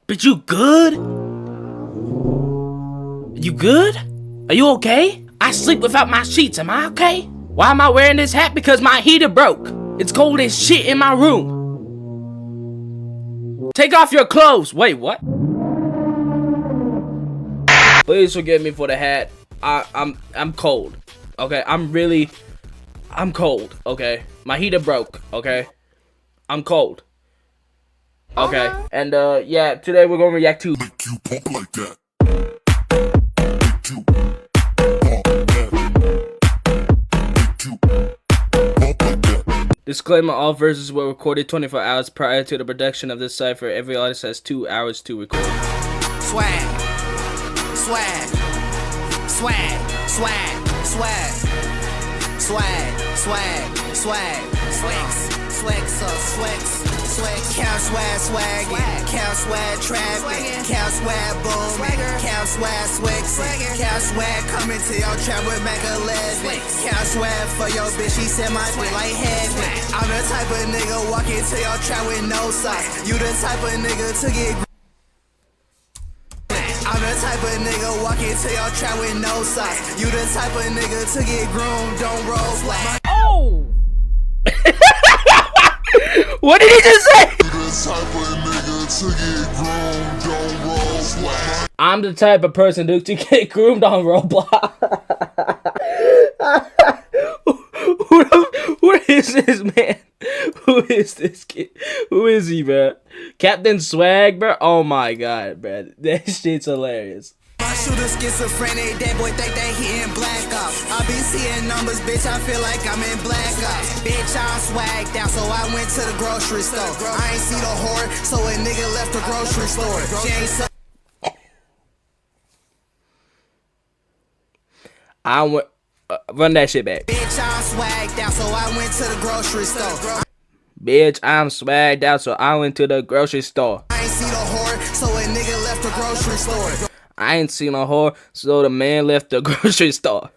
But you good? You good? Are you okay? I sleep without my sheets, am I okay? Why am I wearing this hat? Because my heater broke. It's cold as shit in my room. Take off your clothes. Wait, what? Please forgive me for the hat. I'm cold. Okay, I'm cold. Okay, my heater broke. Okay, I'm cold. Okay, and yeah, today we're gonna react to. Make you pump like that. Make you pump like that. Disclaimer: all verses were recorded 24 hours prior to the production of this cipher. Every artist has 2 hours to record. Swag, swag, swag, swag, swag, swag, swag, swag, swags, swags, swags, swag, cow swag, swaggin', cow swag, trappin', cow swag, boomin', cow swag, swixin', cow swag, coming to your trap with Mac 11, cow swag for your bitch, she said my dick like heaven. I'm the type of nigga walk into your trap with no socks. You the type of nigga to get. I'm the type of nigga walk into your trap with no socks. You the type of nigga to get groomed, don't roll flat. Oh! What did he just say? I'm the type of person to get groomed on Roblox. Who is this man? Who is this kid? Who is he, bro? Captain Swag, bro? Oh my god, bro. That shit's hilarious. My shooter schizophrenic, that boy think that he in black ops. I be seeing numbers, bitch, I feel like I'm in black ops. Bitch, I'm swagged out, so I went to the grocery store. I ain't see the whore, so a nigga left the grocery store. She ain't so I went, run that shit back. bitch, I'm swagged out, so I went to the grocery store. Bitch, I'm swagged out, so I went to the grocery store. I ain't see the whore, so a nigga left the grocery store. I ain't seen a whore, so the man left the grocery store.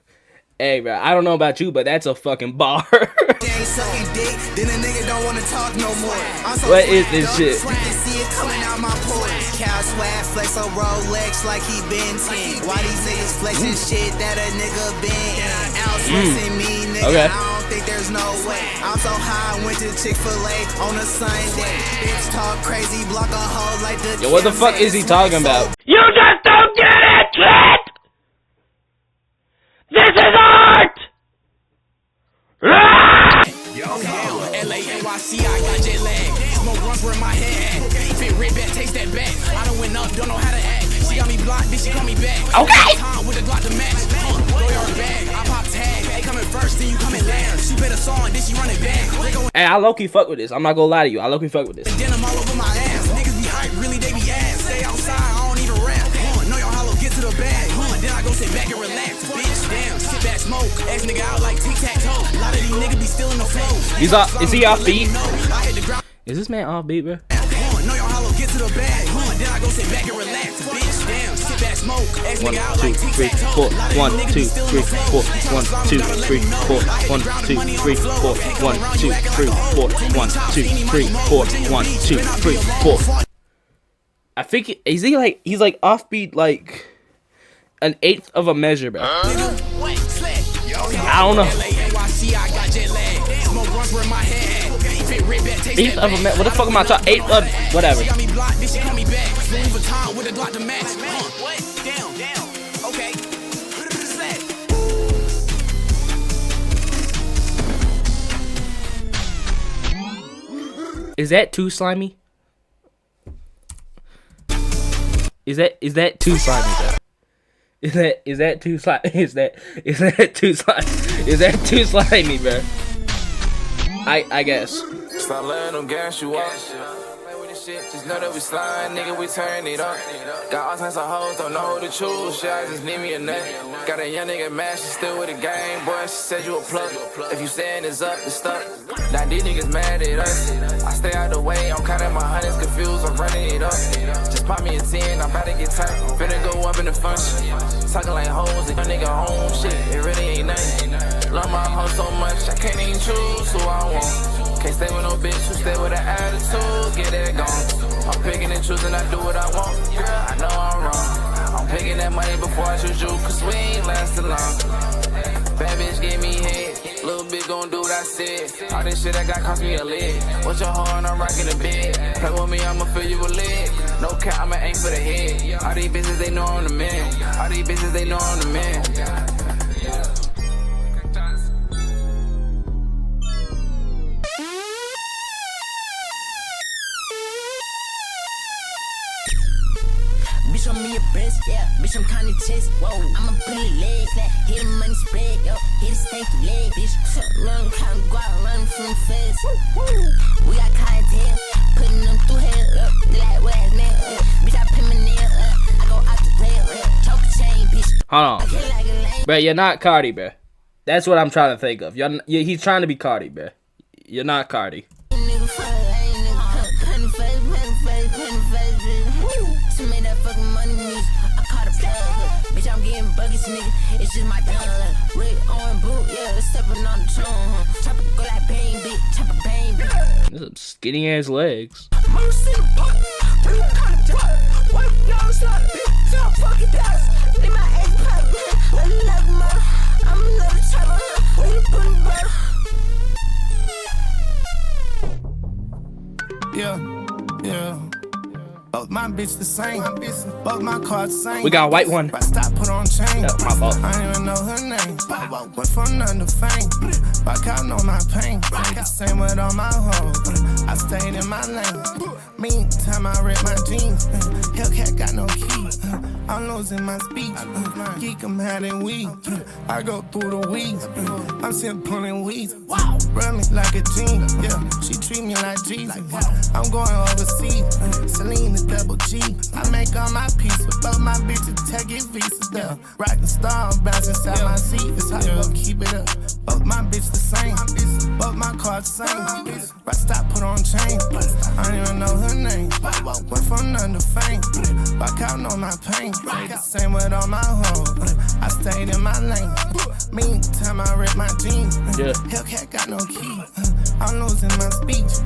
Hey, bro, I don't know about you, but that's a fucking bar. She ain't sucking dick, then a nigga don't wanna talk no more. So what is this shit? You can see it coming out my pores. Cow swag flex on Rolex like he been 10. Why these niggas flexing shit that a nigga been in? Outflexing me, nigga, okay. I don't think there's no way. I'm so high, I went to Chick-fil-A on a Sunday. Bitch talk crazy, block a hole like the. Yo, what the fuck is he talking about? You just don't get it, kid! This is art! Yo, LANYC, I got jet lag. Smoke runs where my head at. Fit red back, taste that back. I done went up, don't know how to act. She got me blocked, bitch, she call me back. Okay. Time with a Glock to match. Throw your bag, I pop tag. They coming first, then you coming last. She bet a song, then she run it back. Hey, I low-key fuck with this. I'm not gonna lie to you. I low-key fuck with this. Denim all over my ass. Niggas be hype, really, they be ass. Stay outside, I don't even rap. Know your hollow, get to the bag. Then I go sit back and relax. Bitch, damn, sit back, smoke. Ass nigga out like tic-tac-toe. A lot of these niggas be still in the flow. He's off. Is he off beat? Is this man off beat, bro? Know your hollow, get to the bag. Then I go sit back and relax. Bitch, damn, sit back, smoke. Ass nigga out like tic-tac-toe. 1, 2, 3, 4. 1, 2, 3, 4. 1, 2, 3, 4. 1, 2, 3, 4. 1, 2, 3, 4. 1, 2, 3, 4. I think he's like offbeat like an 1/8 of a measure, bro. I don't know. 1/8 of a measure. What the fuck am I talking? 1/8 of whatever. Is that too slimy? Is that too slimy, bro? Is that too slimy? Is that too slimy? Is that too slimy, bro? I guess. Stop letting them gas you up. Just know that we slide, nigga, we turn it up. Got all types of hoes, don't know who to choose. Shit, I just need me a nut. Got a young nigga mad, she still with the game. Boy, she said you a plug. If you saying it's up, it's stuck. Now these niggas mad at us. I stay out the way, I'm counting my hundreds, confused, I'm running it up. Just pop me a 10, I'm about to get tight. Finna go up in the function. Talking like hoes, a young nigga home, shit, it really ain't nothing. Love my hoe so much, I can't even choose who I want. Can't stay with no bitch who stay with an attitude, get that gone. I'm picking and choosing, I do what I want. Girl, I know I'm wrong. I'm picking that money before I choose you, cause we ain't lasting long. Bad bitch give me head, little bitch gon' do what I said. All this shit I got cost me a leg. What's your hoe and I'm rocking the bed. Play with me, I'ma fill you with lead. No cap, I'ma aim for the head. All these bitches, they know I'm the man. All these bitches, they know I'm the man. Bitch, on me a breast, yeah. Bitch, I'm kinda chest, whoa. I'ma put a leg flat, hit the money spread, yo. Hit a stanky leg, bitch. Run, kind of guap, run from fast. We got clientele, putting them through hell up. They like, what ass nail up. Bitch, I put my nail up. I go out the rail up. Choke a chain, bitch. Hold on. Bruh, you're not Cardi, bruh. That's what I'm trying to think of. He's trying to be Cardi, bruh. You're not Cardi. Made that fucking money music. I caught a plug. Bitch, I'm getting buckets, nigga. It's just my done. Rick on boot, yeah, stepping on the tune. Chopper go like bang, bitch. Chopper bang, bitch. There's some skinny ass legs. Yeah. Both my bitch the same. Both my cars the same. We got a white one. Stop, put on chain. That's my fault. I don't even know her name. Went from none to fame. Rock out on my pain. Same with all my hoes. I stayed in my lane. Meantime, I read my jeans. Hellcat got no key. I'm losing my speech. Geek, I'm having weed. I go through the weeds. I'm still pulling weeds. Run me like a gene. Yeah, she treat me like Jesus. I'm going overseas. Celine is double G. I make all my peace with both my bitches. Take it visas down. Rockin' star, bounce inside my seat. It's how you gon' keep it up. Both my bitch the same. Both my cars the same. Right, stop, put on chain. I don't even know her name. Went from none to fame. Rock out on my pain. Same with all my hoes. I stayed in my lane. Meantime, I rip my jeans. Hellcat got no key. I'm losing my speech.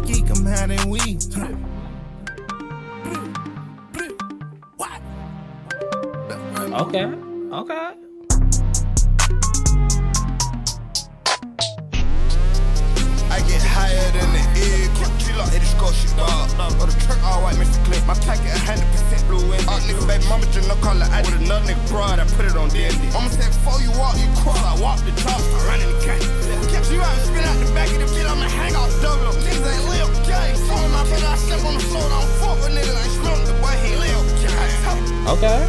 Geek, I'm having weed. Okay. I get higher than the egg. Chill out, hit the score shit, dog. Or the truck all white, Mr. Clint. My packet 100% blue in. Nigga, baby, mama just no color. I with another nigga broad, I put it on D&D. Mama said, before you walk, you crawl. I walk the top, start running the cat. Catch you out and spin out the back of the bill, I'ma hang off double. Niggas ain't live, gang. Phone my brother, I step on the floor, I don't fuck with niggas. I ain't smoke the boy, he live. Okay.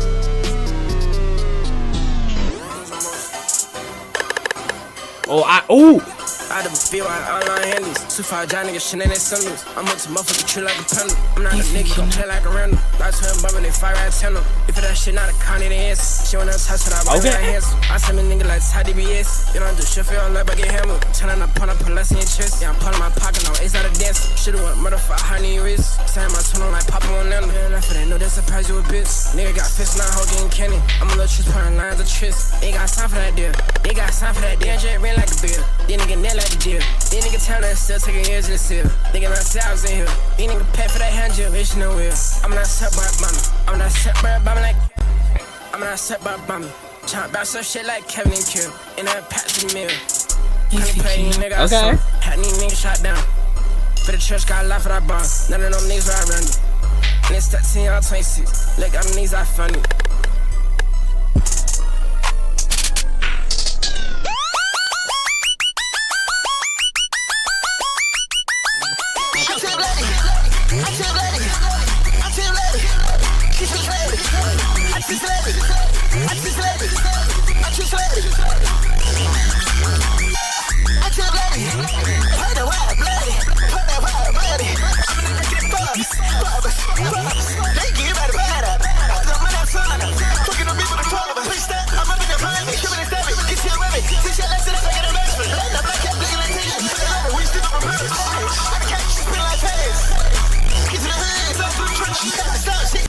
I never feel like all my handles. Too far, John nigga, shit in their sandals. I'm up to motherfucker, chill like a tunnel. I'm not a nigga, gon' play like a random. I turn bubble, they fire at tunnel. If that shit not a con, it is. She wanna touch it, I buy my hands. I send me nigga like Ty DBS. You don't do shit for your life, I get hammered. Turn on put less in your chest. Yeah, I'm pulling my pocket, no, it's not a dance. Should've went motherfucker, high knee wrist. Saying my tone like Papa on them. Man, I feel they know they surprise you a bitch. Nigga got fist, now hoe getting candy. I'm a little truth, putting lines of tryst. They got sign for that deal. They got sign for that deal. J ran like a bill. Then nigga net like the deal. These niggas tell us still taking years to the seal. Thinking ourselves in here. These niggas pay for that hand job, bitch, no will. I'm not set by a bomber. I'm not set by a bomber like. I'm not set by a bomber. Tryna bounce some shit like Kevin and Kill. In that patch of meal. Can't play these niggas outside. Had these niggas shot down. For the church got a lot for that bar. None of them niggas ride around me. And it's 13 on 26. Look, I'm these, I funny.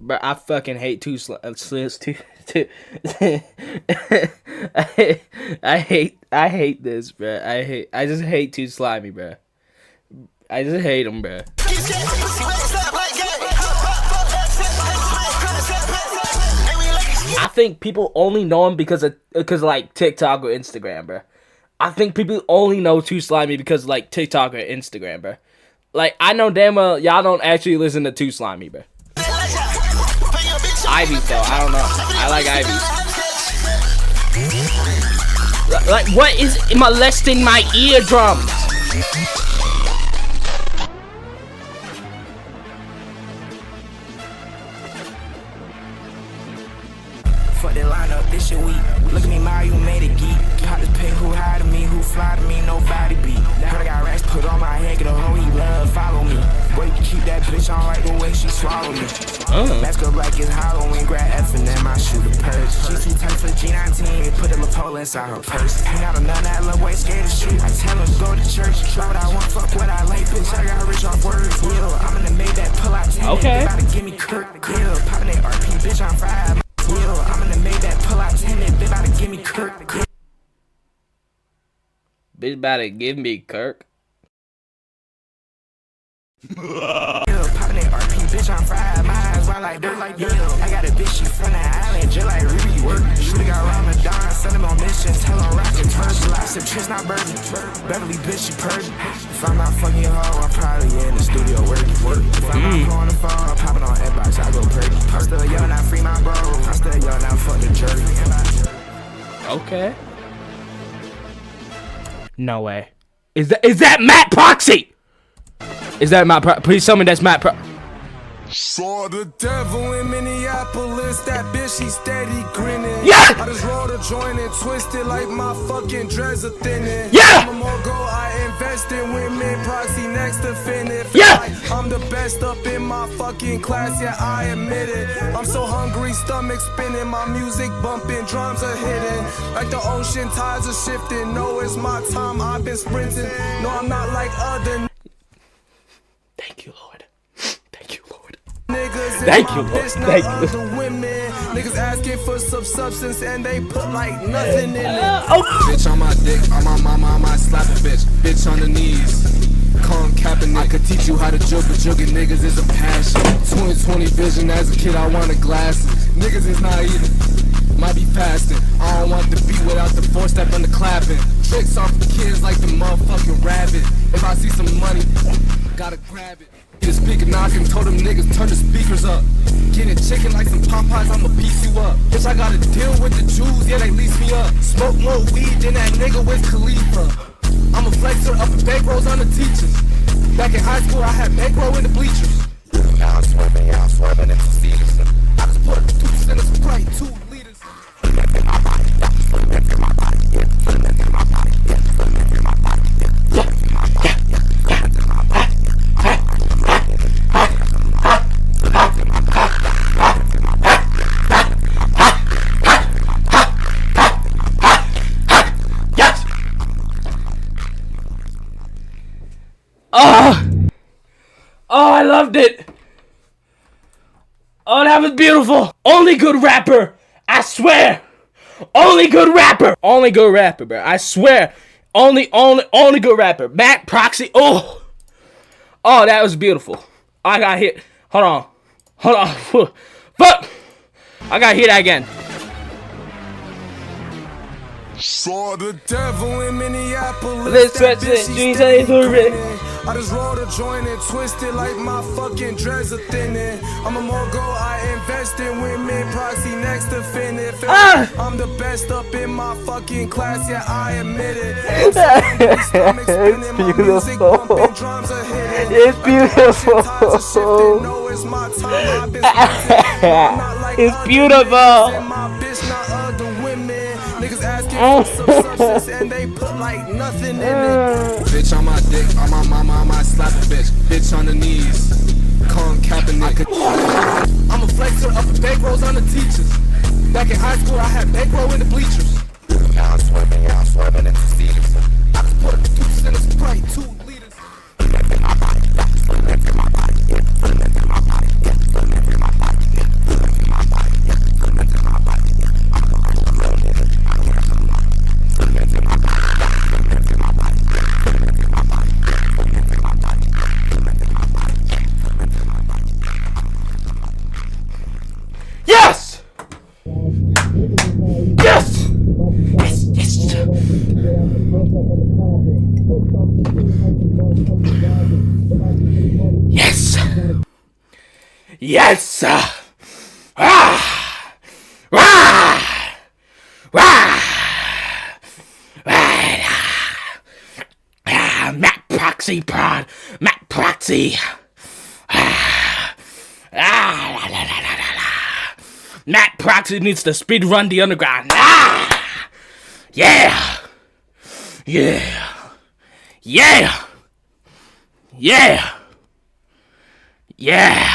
But I fucking hate I hate this, bro. I just hate Too Slimy, bro. I just hate him, bro. I think people only know him because like TikTok or Instagram, bro. I think people only know Too Slimy because like TikTok or Instagram, bro. Like I know damn well y'all don't actually listen to Too Slimy, bro. Ivy's though, I don't know. I like Ivy's. Like what is molesting my eardrums? Fuck that lineup, this shit weak. Look at me, Mario, you made it geek. Pop this pick, who high to me, who fly to me, nobody beat. Heard I got racks put on my head, get a hoe, he love, follow me. Boy, you can keep that bitch on like the way she swallow me. Mask up like it's Halloween, grab F and then my shooter purse. She too tight for G19, put a lapel inside her purse. Hang out a none, that little boy scared to shoot. I tell him go to church, try what I want, fuck what I like, bitch. I got rich off words, yeah. I'm gonna make that pull out 10. Okay. About to give me Kirk, yeah. Poppin' that RP, bitch, I'm fried. Yeah, I'm gonna make that pull out 10. They about to give me Kirk. Bitch about to give me Kirk. Yeah, poppin' that RP, bitch, I'm fried. My eyes wild like dirt, like dirt. I got a bitch, she from the island, just like Ruby work. Shooter got Ramadan, send him on mission, tell him rocket turn. I said, Trish not burning. Beverly bitch, she purging. If I'm not fucking your hoe, I'm probably in the studio working. If I'm not on the phone, I'm popping on Xbox, I go purging. I'm still young, I free my bro. I'm still young, I fuck the jury. Okay. No way. Is that Matt Proxy? Is that Matt Proxy? Please tell me that's Matt Proxy. Saw the devil in Minneapolis, that bitch, she steady grinning. Yeah! I just rolled a joint and twisted like my fucking dreads are thinning. Yeah! I'm a mogul, I invest in women, proxy next to finish. Yeah! Like I'm the best up in my fucking class, yeah, I admit it. I'm so hungry, stomach spinning, my music bumping, drums are hitting. Like the ocean tides are shifting, no, it's my time, I've been sprinting. No, I'm not like other Thank you, Lord. Thank you, Lord. niggas. Thank you, Lord. Thank you. The women, niggas asking for some substance and they put like nothing in it. Bitch on my dick, on my mama, I might slap a bitch. Bitch on the knees. Calm capping, I could teach you how to jug, but jugging niggas is a passion. 20/20 vision, as a kid I wanted glasses. Niggas is not eating, might be fasting. I don't want the beat without the 4-step and the clapping. Tricks off the kids like the motherfucking rabbit. If I see some money, gotta grab it. The speaker knocking, told them niggas turn the speakers up. Getting chicken like some Popeyes, I'ma piece you up. Bitch, I gotta deal with the Jews, yeah, they lease me up. Smoke more weed than that nigga with Khalifa. I'm a flexer up in bankrolls on the teachers. Back in high school, I had bankroll in the bleachers. Now I'm swerving into Stevenson. I just put a deuce in a Sprite, 2 liters. Oh, I loved it. Oh, that was beautiful. Only good rapper. I swear. Only good rapper. Only good rapper, bro. I swear. Only good rapper. Matt Proxy. Oh, that was beautiful. I got hit. Hold on. Fuck. I got hit again. Saw the devil in Minneapolis. Let's that switch bitch, it. she Jeez, steady I ain't doing it. grinning. I just rolled a joint and twisted like my fucking dreads are thinning. I'm a mogul, I invest in women, proxy next to finish. I'm the best up in my fucking class, yeah, I admit it. I'm so hungry, stomach spinning, my music bumping, drums are hitting. It's beautiful. Tides are shifting, no, it's my time, I've been sprinting. I'm not like It's other beautiful. niggas, and my bitch not other women. Niggas asking for some substance and they put like nothing in it. Bitch on my dick, on my mama, I might slap a bitch. Bitch on the knees. Calm capping, I could. I'm a flexer up in bankrolls on the teachers. Back in high school, I had bankroll in the bleachers. Now I'm swerving into Stevenson. I just put a deuce in a Sprite, 2 liters. Yes! Yes, yes! Yes! Yes! Ah! Ah! Ah! Matt Proxy prod! Matt Proxy! Matt Proxy needs to speed run the underground. Yeah! Yeah! Yeah! Yeah! Yeah!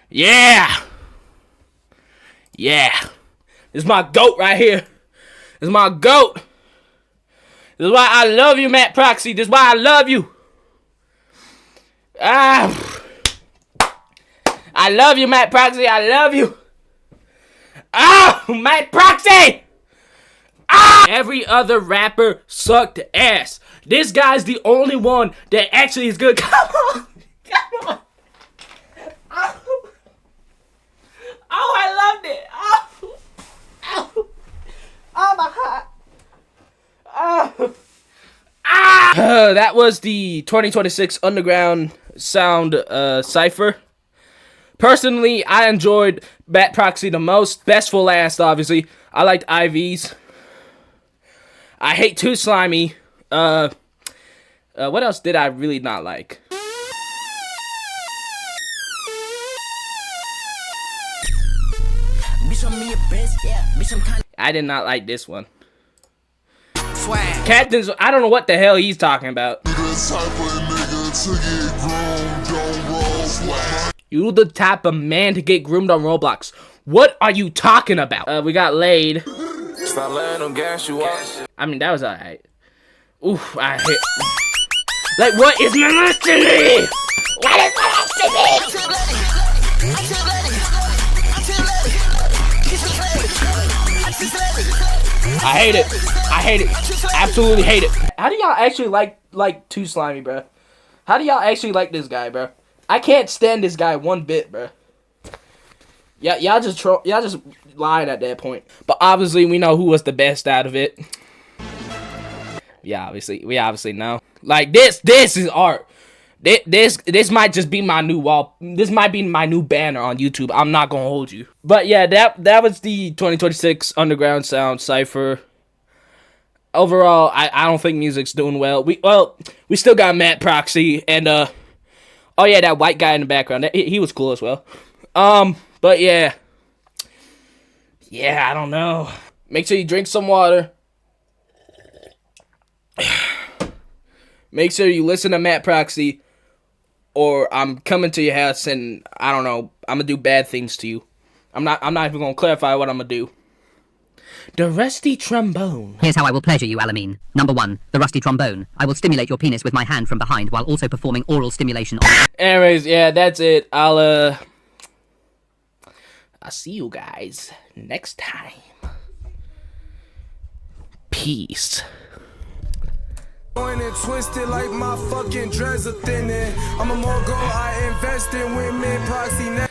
Yeah! Yeah! This is my goat right here. This is my goat. This is why I love you, Matt Proxy. This is why I love you. I love you, Matt Proxy. I love you. Matt Proxy! Every other rapper sucked ass. This guy's the only one that actually is good. Come on. Come on. Oh, I loved it. Oh my God. That was the 2026 Underground Sound Cypher. Personally, I enjoyed Matt Proxy the most. Best for last, obviously. I liked IVs. I hate Too Slimy. What else did I really not like? I did not like this one. Swag. Captain's, I don't know what the hell he's talking about. You the type of man to get groomed on Roblox. What are you talking about? We got laid. Stop letting them gas you up. I mean, that was alright. Oof, I hit. Like, what is molesting me? What is molesting me? I hate it. I hate it. Absolutely hate it. How do y'all actually like Too Slimy, bro? How do y'all actually like this guy, bro? I can't stand this guy one bit, bro. Yeah, y'all just lied at that point. But obviously, we know who was the best out of it. Yeah, we obviously know. Like this is art. This might just be my new wall. This might be my new banner on YouTube. I'm not gonna hold you. But yeah, that was the 2026 Underground Sound Cypher. Overall, I don't think music's doing well. We still got Matt Proxy and oh yeah, that white guy in the background. He was cool as well. But yeah, I don't know. Make sure you drink some water. Make sure you listen to Matt Proxy, or I'm coming to your house and I don't know, I'm gonna do bad things to you. I'm not even gonna clarify what I'm gonna do. The rusty trombone. Here's how I will pleasure you, Alamine. Number 1, the rusty trombone. I will stimulate your penis with my hand from behind while also performing oral stimulation on. Anyways, yeah, that's it. I'll see you guys next time. Peace. And twisted like my fucking dreads are thinning. I'm a mogul, I invest in women, proxy now.